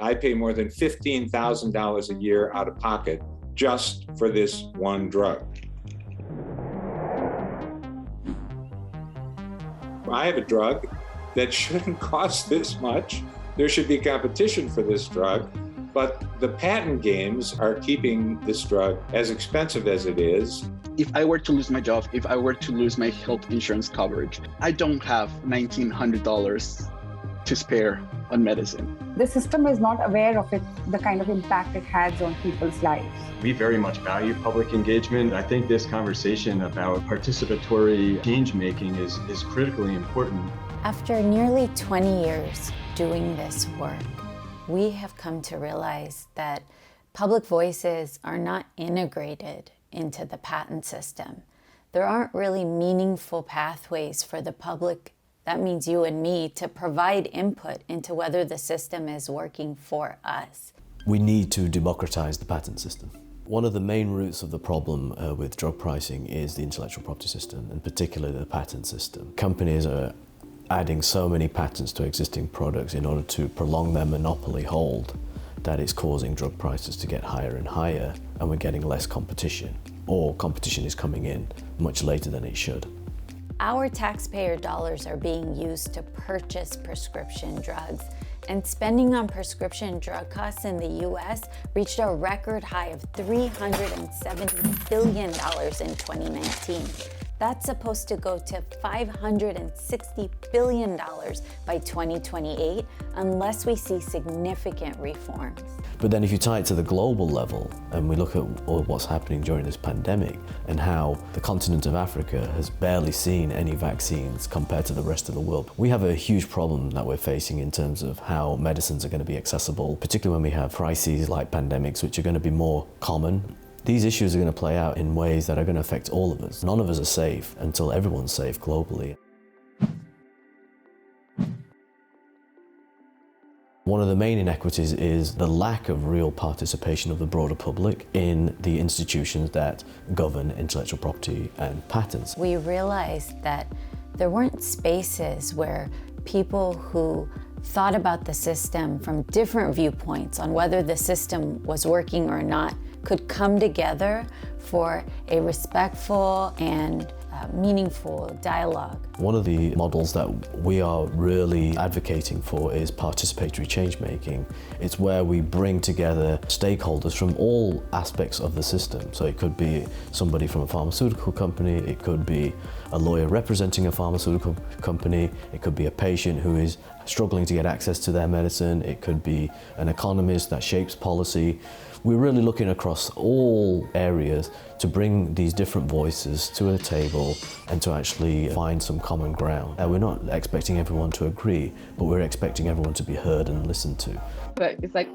I pay more than $15,000 a year out of pocket just for this one drug. I have a drug that shouldn't cost this much. There should be competition for this drug, but the patent games are keeping this drug as expensive as it is. If I were to lose my job, if I were to lose my health insurance coverage, I don't have $1,900 to spare on medicine. The system is not aware of it, the kind of impact it has on people's lives. We very much value public engagement. I think this conversation about participatory change-making is critically important. After nearly 20 years doing this work, we have come to realize that public voices are not integrated into the patent system. There aren't really meaningful pathways for the public, that means you and me, to provide input into whether the system is working for us. We need to democratize the patent system. One of the main roots of the problem with drug pricing is the intellectual property system, and particularly the patent system. Companies are adding so many patents to existing products in order to prolong their monopoly hold that it's causing drug prices to get higher and higher, and we're getting less competition, or competition is coming in much later than it should. Our taxpayer dollars are being used to purchase prescription drugs, and spending on prescription drug costs in the US reached a record high of $370 billion in 2019. That's supposed to go to $560 billion by 2028 unless we see significant reforms. But then if you tie it to the global level, and we look at what's happening during this pandemic and how the continent of Africa has barely seen any vaccines compared to the rest of the world, we have a huge problem that we're facing in terms of how medicines are going to be accessible, particularly when we have crises like pandemics, which are going to be more common. These issues are going to play out in ways that are going to affect all of us. None of us are safe until everyone's safe globally. One of the main inequities is the lack of real participation of the broader public in the institutions that govern intellectual property and patents. We realized that there weren't spaces where people who thought about the system from different viewpoints on whether the system was working or not could come together for a respectful and meaningful dialogue. One of the models that we are really advocating for is participatory change-making. It's where we bring together stakeholders from all aspects of the system. So it could be somebody from a pharmaceutical company, it could be a lawyer representing a pharmaceutical company, it could be a patient who is struggling to get access to their medicine, it could be an economist that shapes policy. We're really looking across all areas to bring these different voices to a table and to actually find some common ground. We're not expecting everyone to agree, but we're expecting everyone to be heard and listened to. But it's like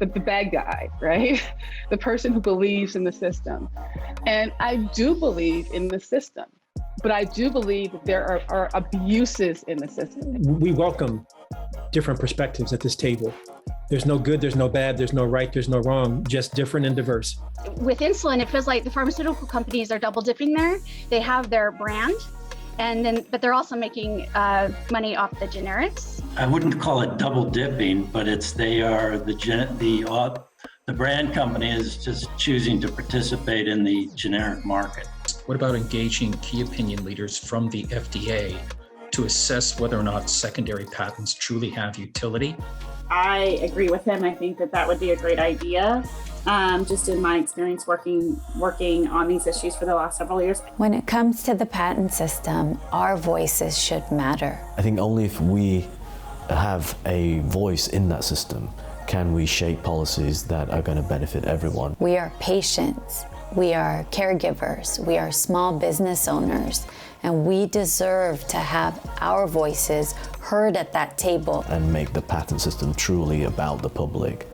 the bad guy, right? The person who believes in the system. And I do believe in the system, but I do believe that there are abuses in the system. We welcome different perspectives at this table. There's no good, there's no bad, there's no right, there's no wrong, just different and diverse. With insulin, it feels like the pharmaceutical companies are double dipping there. They have their brand, but they're also making money off the generics. I wouldn't call it double dipping, but the brand company is just choosing to participate in the generic market. What about engaging key opinion leaders from the FDA to assess whether or not secondary patents truly have utility? I agree with him. I think that would be a great idea. Just in my experience working on these issues for the last several years. When it comes to the patent system, our voices should matter. I think only if we have a voice in that system can we shape policies that are going to benefit everyone. We are patients, we are caregivers, we are small business owners, and we deserve to have our voices heard at that table. And make the patent system truly about the public